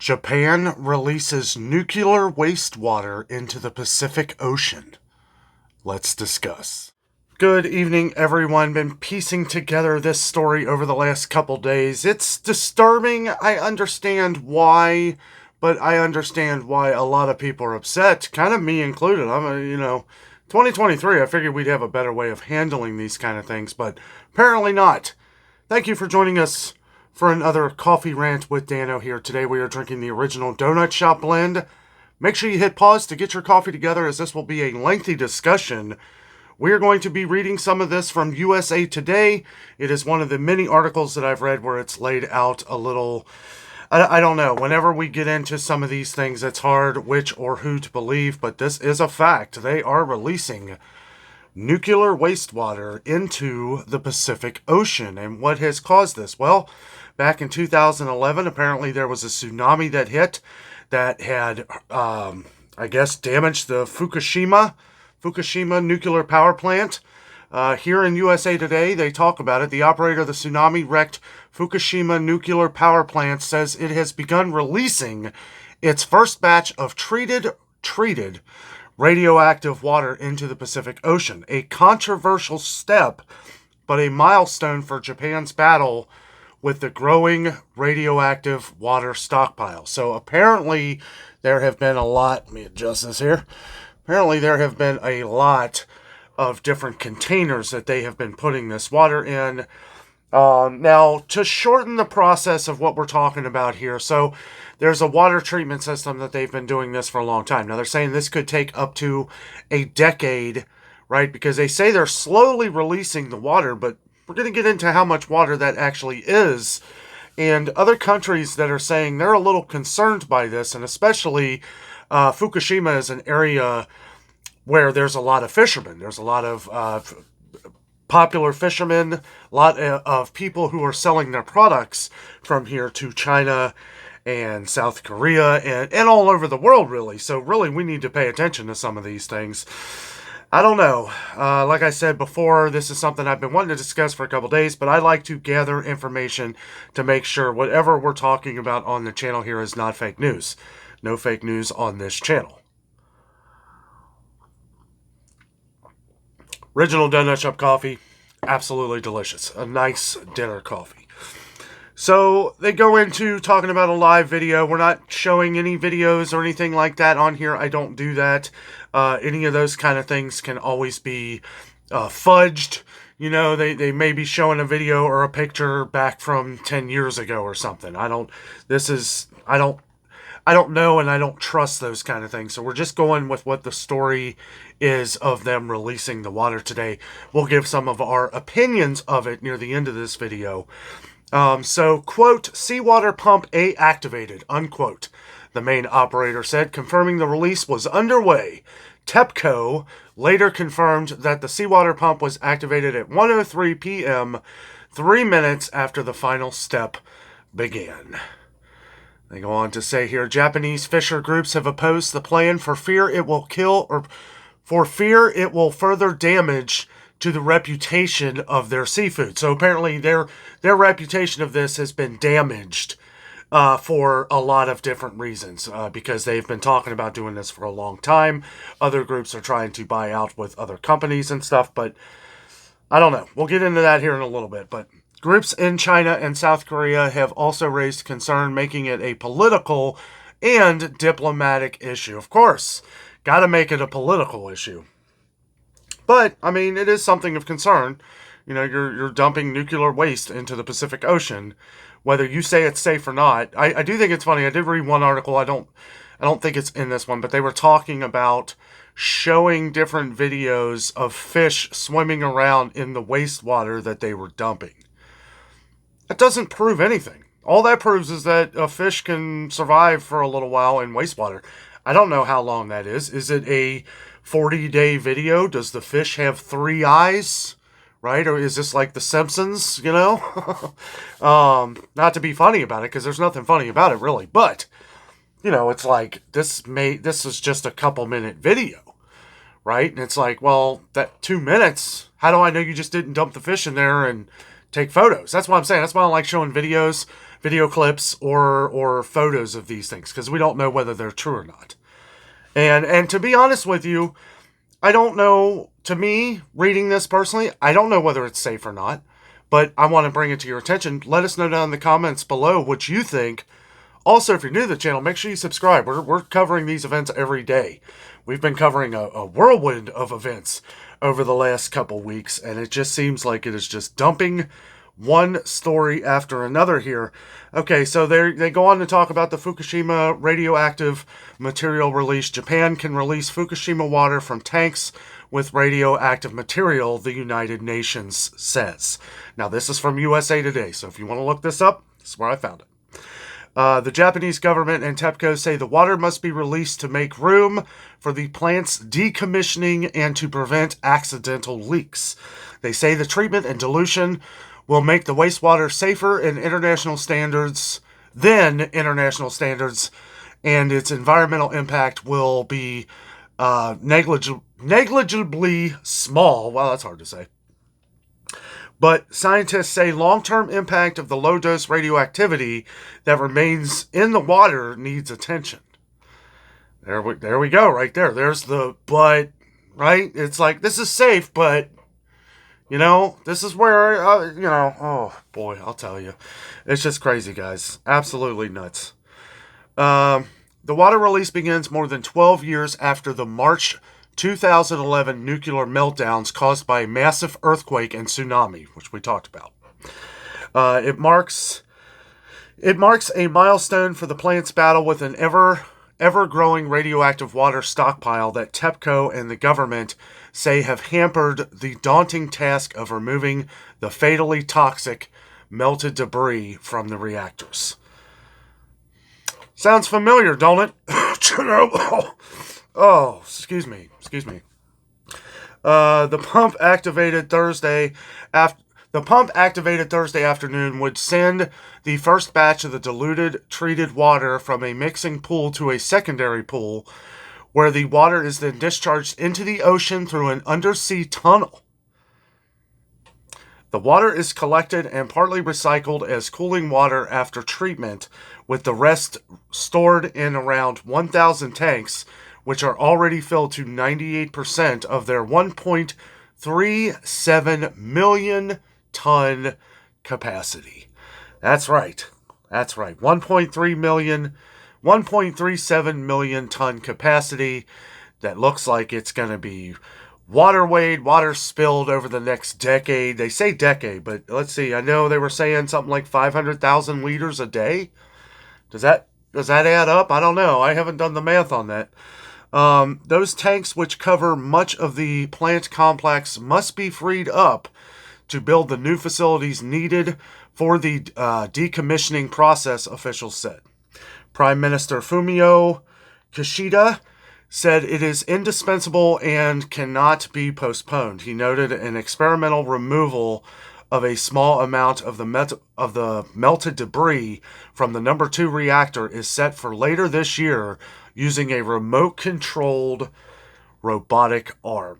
Japan releases nuclear wastewater into the Pacific Ocean. Let's discuss. Good evening, everyone. Been piecing together this story over the last couple days. It's disturbing. I understand why, but I understand why a lot of people are upset, kind of me included. 2023, I figured we'd have a better way of handling these kind of things, but apparently not. Thank you for joining us for another coffee rant with Dano here. Today we are drinking the original Donut Shop blend. Make sure you hit pause to get your coffee together, as this will be a lengthy discussion. We are going to be reading some of this from USA Today. It is one of the many articles that I've read where it's laid out a little... I don't know. Whenever we get into some of these things, it's hard which or who to believe, but this is a fact. They are releasing nuclear wastewater into the Pacific Ocean. And what has caused this? Well, back in 2011, apparently there was a tsunami that hit that had, damaged the Fukushima nuclear power plant. Here in USA Today, they talk about it. The operator of the tsunami-wrecked Fukushima nuclear power plant says it has begun releasing its first batch of treated radioactive water into the Pacific Ocean. A controversial step, but a milestone for Japan's battle with the growing radioactive water stockpile. So apparently there have been a lot... Let me adjust this here. Apparently there have been a lot of different containers that they have been putting this water in. Now, to shorten the process of what we're talking about here, so there's a water treatment system that they've been doing this for a long time. Now, they're saying this could take up to a decade, right? Because they say they're slowly releasing the water, but we're going to get into how much water that actually is. And other countries that are saying they're a little concerned by this, and especially Fukushima is an area where there's a lot of fishermen. There's a lot of popular fishermen, a lot of people who are selling their products from here to China and South Korea and all over the world, really. So really, we need to pay attention to some of these things. I don't know. Like I said before, this is something I've been wanting to discuss for a couple days, but I like to gather information to make sure whatever we're talking about on the channel here is not fake news. No fake news on this channel. Original Donut Shop coffee, absolutely delicious. A nice dinner coffee. So they go into talking about a live video. We're not showing any videos or anything like that on here. I don't do that. Any of those kind of things can always be fudged. You know, they may be showing a video or a picture back from 10 years ago or something. I don't know, and I don't trust those kind of things. So we're just going with what the story is of them releasing the water today. We'll give some of our opinions of it near the end of this video. So, quote, seawater pump A activated, unquote, the main operator said, confirming the release was underway. TEPCO later confirmed that the seawater pump was activated at 1:03 p.m., 3 minutes after the final step began. They go on to say here, Japanese fisher groups have opposed the plan for fear it will further damage to the reputation of their seafood. So apparently their reputation of this has been damaged for a lot of different reasons, because they've been talking about doing this for a long time. Other groups are trying to buy out with other companies and stuff, but I don't know. We'll get into that here in a little bit, but groups in China and South Korea have also raised concern, making it a political and diplomatic issue. Of course, got to make it a political issue. But, I mean, it is something of concern. You know, you're dumping nuclear waste into the Pacific Ocean, whether you say it's safe or not. I do think it's funny. I did read one article. I don't think it's in this one, but they were talking about showing different videos of fish swimming around in the wastewater that they were dumping. That doesn't prove anything. All that proves is that a fish can survive for a little while in wastewater. I don't know how long that is. Is it a 40-day video? Does the fish have 3 eyes? Right? Or is this like The Simpsons, you know? Not to be funny about it, because there's nothing funny about it, really. But, you know, it's like, this is just a couple-minute video, right? And it's like, well, that 2 minutes, how do I know you just didn't dump the fish in there and take photos? That's what I'm saying. That's why I don't like showing videos, video clips or photos of these things because we don't know whether they're true or not. And to be honest with you, I don't know. To me, reading this personally, I don't know whether it's safe or not. But I want to bring it to your attention. Let us know down in the comments below what you think. Also, if you're new to the channel, make sure you subscribe. We're covering these events every day. We've been covering a whirlwind of events over the last couple weeks, and it just seems like it is just dumping one story after another here. Okay, so they go on to talk about the Fukushima radioactive material release. Japan can release Fukushima water from tanks with radioactive material, the United Nations says. Now, this is from USA Today, so if you want to look this up, this is where I found it. The Japanese government and TEPCO say the water must be released to make room for the plant's decommissioning and to prevent accidental leaks. They say the treatment and dilution will make the wastewater safer than international standards, and its environmental impact will be negligibly small. Wow, that's hard to say. But scientists say long-term impact of the low-dose radioactivity that remains in the water needs attention. There we go, right there. There's the but, right? It's like, this is safe, but, this is where, oh, boy, I'll tell you. It's just crazy, guys. Absolutely nuts. The water release begins more than 12 years after the March 2011 nuclear meltdowns caused by a massive earthquake and tsunami, which we talked about. It marks a milestone for the plant's battle with an ever-growing radioactive water stockpile that TEPCO and the government say have hampered the daunting task of removing the fatally toxic melted debris from the reactors. Sounds familiar, don't it? Oh, excuse me. The pump activated Thursday afternoon would send the first batch of the diluted treated water from a mixing pool to a secondary pool, where the water is then discharged into the ocean through an undersea tunnel. The water is collected and partly recycled as cooling water after treatment, with the rest stored in around 1,000 tanks, which are already filled to 98% of their 1.37 million ton capacity. That's right. 1.37 million ton capacity. That looks like it's going to be water spilled over the next decade. They say decade, but let's see. I know they were saying something like 500,000 liters a day. Does that add up? I don't know. I haven't done the math on that. Those tanks, which cover much of the plant complex, must be freed up to build the new facilities needed for the decommissioning process, officials said. Prime Minister Fumio Kishida said it is indispensable and cannot be postponed. He noted an experimental removal of a small amount of the melted debris from the number 2 reactor is set for later this year using a remote-controlled robotic arm.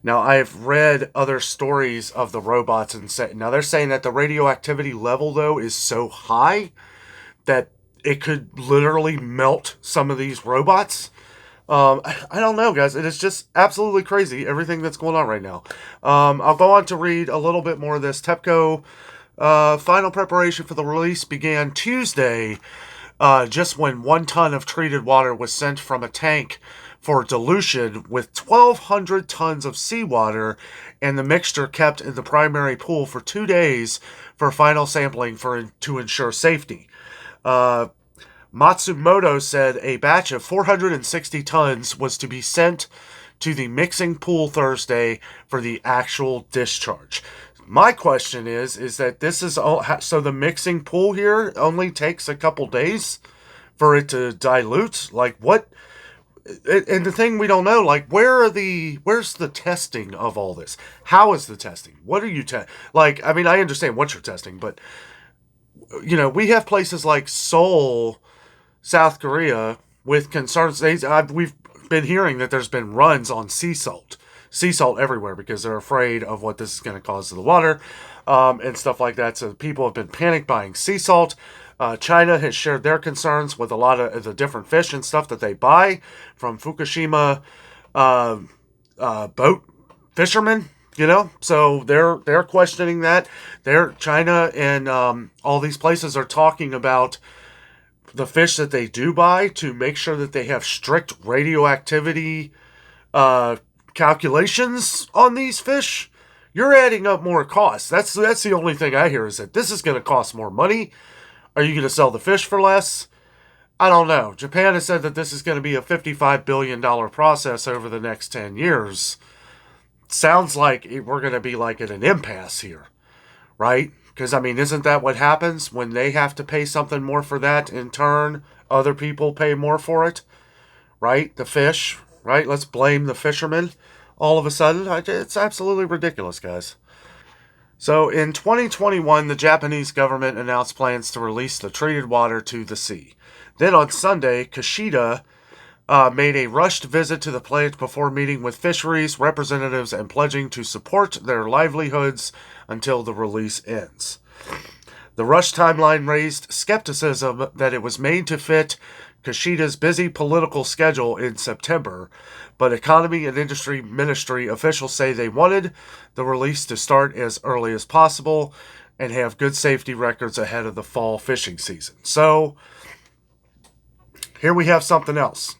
Now, I've read other stories of the robots and now they're saying that the radioactivity level, though, is so high that it could literally melt some of these robots. I don't know, guys. It is just absolutely crazy, everything that's going on right now. I'll go on to read a little bit more of this. TEPCO final preparation for the release began Tuesday, just when 1 ton of treated water was sent from a tank for dilution, with 1,200 tons of seawater and the mixture kept in the primary pool for 2 days for final sampling to ensure safety. Matsumoto said a batch of 460 tons was to be sent to the mixing pool Thursday for the actual discharge. My question is that this is all, so the mixing pool here only takes a couple days for it to dilute? Like, what? And the thing we don't know, like, where's the testing of all this? How is the testing? What are you like, I mean, I understand what you're testing, but, we have places like Seoul, South Korea, with concerns. We've been hearing that there's been runs on sea salt everywhere because they're afraid of what this is going to cause to the water. and stuff like that. So people have been panic buying sea salt. China has shared their concerns with a lot of the different fish and stuff that they buy from Fukushima boat fishermen. So they're questioning that. China and all these places are talking about the fish that they do buy to make sure that they have strict radioactivity calculations on these fish. You're adding up more costs. That's the only thing I hear is that this is going to cost more money. Are you going to sell the fish for less? I don't know. Japan has said that this is going to be a $55 billion process over the next 10 years. Sounds like we're going to be like at an impasse here, right? Because, I mean, isn't that what happens when they have to pay something more for that? In turn, other people pay more for it, right? The fish, right? Let's blame the fishermen all of a sudden. It's absolutely ridiculous, guys. So in 2021, the Japanese government announced plans to release the treated water to the sea. Then on Sunday, Kishida made a rushed visit to the plant before meeting with fisheries representatives and pledging to support their livelihoods until the release ends. The rush timeline raised skepticism that it was made to fit Kishida's busy political schedule in September, but Economy and Industry Ministry officials say they wanted the release to start as early as possible and have good safety records ahead of the fall fishing season. So, here we have something else.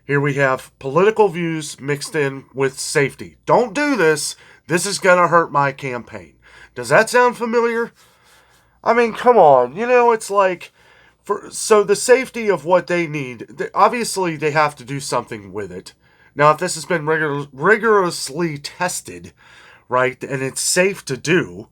Here we have political views mixed in with safety. Don't do this. This is going to hurt my campaign. Does that sound familiar? I mean, come on. It's like, so the safety of what they need, obviously they have to do something with it. Now, if this has been rigorously tested, right, and it's safe to do,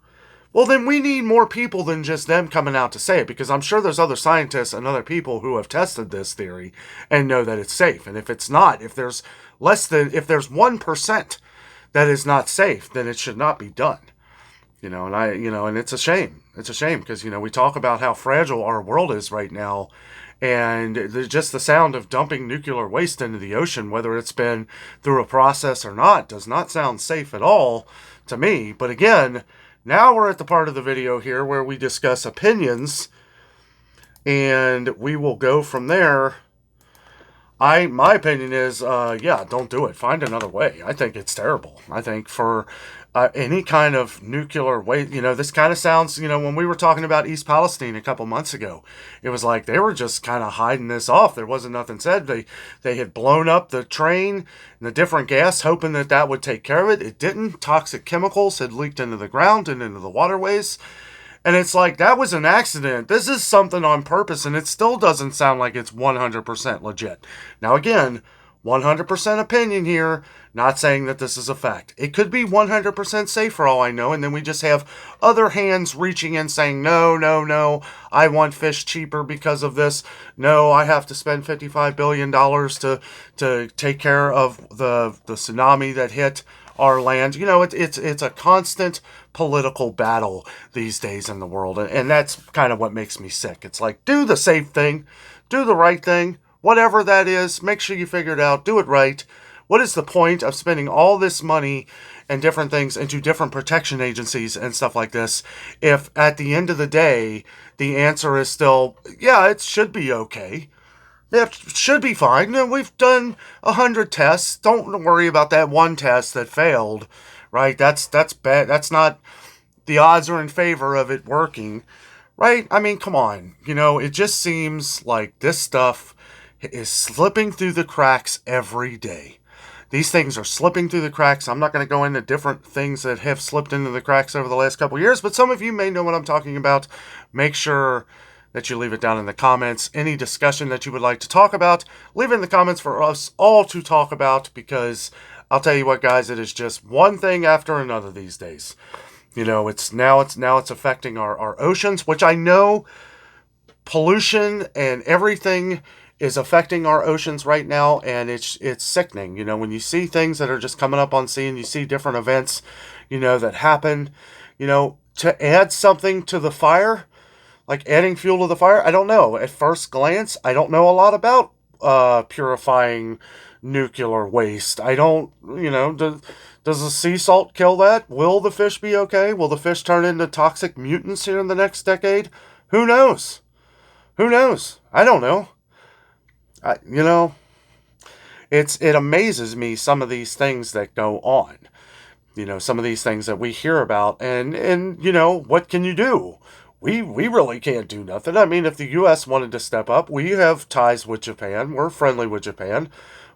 well, then we need more people than just them coming out to say it, because I'm sure there's other scientists and other people who have tested this theory and know that it's safe. And if it's not, if there's 1% that is not safe, then it should not be done. And it's a shame. It's a shame because, we talk about how fragile our world is right now. And just the sound of dumping nuclear waste into the ocean, whether it's been through a process or not, does not sound safe at all to me. But again, now we're at the part of the video here where we discuss opinions, and we will go from there. My opinion is, don't do it. Find another way. I think it's terrible. I think for any kind of nuclear waste, this kind of sounds, when we were talking about East Palestine a couple months ago, it was like they were just kind of hiding this off. There wasn't nothing said. They had blown up the train and the different gas, hoping that would take care of it. It didn't. Toxic chemicals had leaked into the ground and into the waterways. And it's like, that was an accident. This is something on purpose, and it still doesn't sound like it's 100% legit. Now, again, 100% opinion here, not saying that this is a fact. It could be 100% safe for all I know, and then we just have other hands reaching in saying, no, I want fish cheaper because of this. No, I have to spend $55 billion to take care of the tsunami that hit our land. It's a constant political battle these days in the world, and that's kind of what makes me sick. It's like, do the safe thing, do the right thing, whatever that is. Make sure you figure it out, do it right. What is the point of spending all this money and different things into different protection agencies and stuff like this if at the end of the day the answer is still, it should be okay? It should be fine. We've done 100 tests. Don't worry about that one test that failed, right? That's bad. That's not, the odds are in favor of it working, right? I mean, come on. It just seems like this stuff is slipping through the cracks every day. These things are slipping through the cracks. I'm not going to go into different things that have slipped into the cracks over the last couple of years, but some of you may know what I'm talking about. Make sure that you leave it down in the comments. Any discussion that you would like to talk about, leave it in the comments for us all to talk about, because I'll tell you what, guys, it is just one thing after another these days. It's affecting our oceans, which I know pollution and everything is affecting our oceans right now, and it's sickening. When you see things that are just coming up on scene, you see different events, that happen, to add something to the fire, like adding fuel to the fire, I don't know. At first glance, I don't know a lot about purifying nuclear waste. I don't, does the sea salt kill that? Will the fish be okay? Will the fish turn into toxic mutants here in the next decade? Who knows? Who knows? I don't know. I, you know, it amazes me, some of these things that go on. Some of these things that we hear about, and what can you do? We really can't do nothing. I mean, if the U.S. wanted to step up, we have ties with Japan. We're friendly with Japan.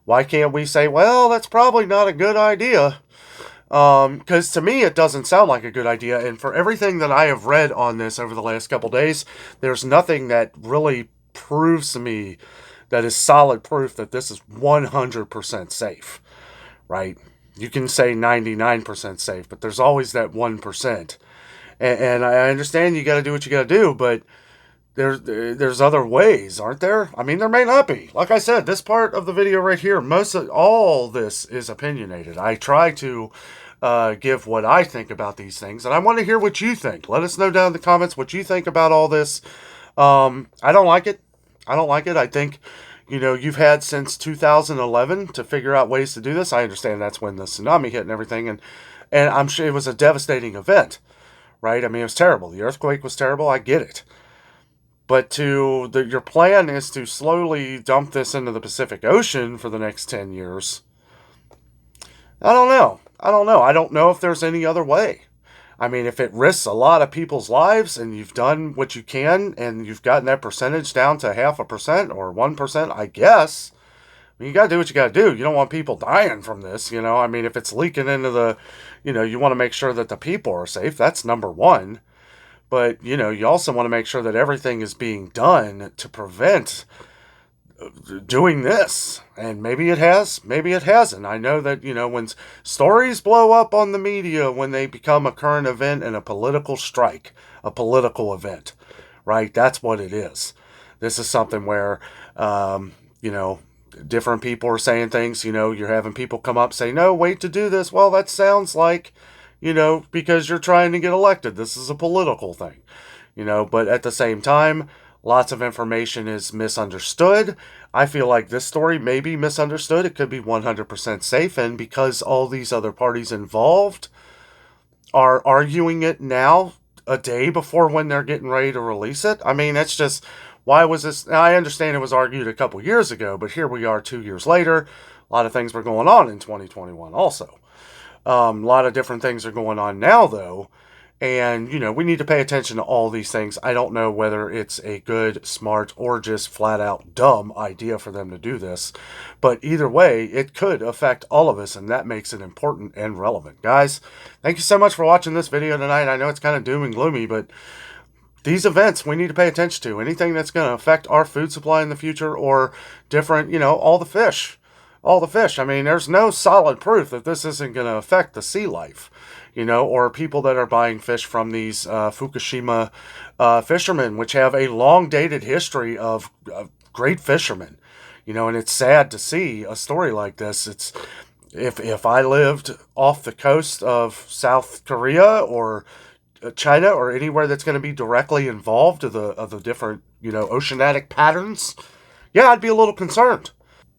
Why can't we say, well, that's probably not a good idea? Because to me, it doesn't sound like a good idea. And for everything that I have read on this over the last couple days, there's nothing that really proves to me that is solid proof that this is 100% safe, right? You can say 99% safe, but there's always that 1%. And I understand you got to do what you got to do, but there's other ways, aren't there? I mean, there may not be. Like I said, this part of the video right here, most of all this is opinionated. I try to give what I think about these things, and I want to hear what you think. Let us know down in the comments what you think about all this. I don't like it. I don't like it. I think, you've had since 2011 to figure out ways to do this. I understand that's when the tsunami hit and everything, and I'm sure it was a devastating event, right? I mean, it was terrible. The earthquake was terrible. I get it. But your plan is to slowly dump this into the Pacific Ocean for the next 10 years. I don't know. I don't know if there's any other way. I mean, if it risks a lot of people's lives and you've done what you can and you've gotten that percentage down to 0.5% or 1%, I guess, I mean, you got to do what you got to do. You don't want people dying from this, I mean, if it's leaking into the, you want to make sure that the people are safe. That's number one. But, you also want to make sure that everything is being done to prevent doing this. And maybe it has, maybe it hasn't. I know that, when stories blow up on the media, when they become a current event and a political strike, a political event, right? That's what it is. This is something where, different people are saying things, you're having people come up say, no, wait to do this. Well, that sounds like, because you're trying to get elected. This is a political thing, but at the same time, lots of information is misunderstood. I feel like this story may be misunderstood. It could be 100% safe. And because all these other parties involved are arguing it now, a day before when they're getting ready to release it, I mean, it's just, why was this? Now, I understand it was argued a couple years ago, but here we are 2 years later. A lot of things were going on in 2021 also. A lot of different things are going on now, though. And, we need to pay attention to all these things. I don't know whether it's a good, smart, or just flat out dumb idea for them to do this. But either way, it could affect all of us, and that makes it important and relevant. Guys, thank you so much for watching this video tonight. I know it's kind of doom and gloomy, but these events we need to pay attention to. Anything that's going to affect our food supply in the future or different, all the fish. All the fish. I mean, there's no solid proof that this isn't going to affect the sea life, or people that are buying fish from these Fukushima fishermen, which have a long-dated history of great fishermen, and it's sad to see a story like this. It's if I lived off the coast of South Korea or China or anywhere that's going to be directly involved of the different, oceanic patterns, yeah, I'd be a little concerned.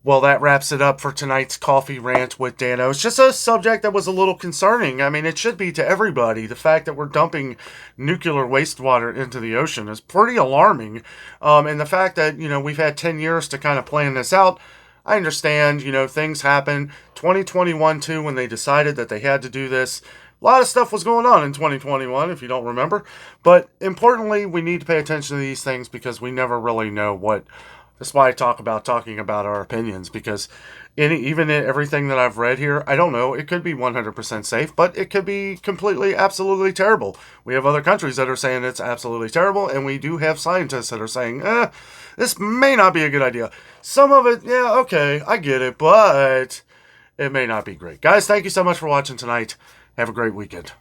Well, that wraps it up for tonight's coffee rant with Dano. It's just a subject that was a little concerning. I mean, it should be to everybody. The fact that we're dumping nuclear wastewater into the ocean is pretty alarming. And the fact that, we've had 10 years to kind of plan this out, I understand, things happen. 2021, too, when they decided that they had to do this. A lot of stuff was going on in 2021, if you don't remember. But importantly, we need to pay attention to these things because we never really know what... That's why I talking about our opinions, because even in everything that I've read here, I don't know, it could be 100% safe, but it could be completely, absolutely terrible. We have other countries that are saying it's absolutely terrible, and we do have scientists that are saying, this may not be a good idea. Some of it, yeah, okay, I get it, but it may not be great. Guys, thank you so much for watching tonight. Have a great weekend.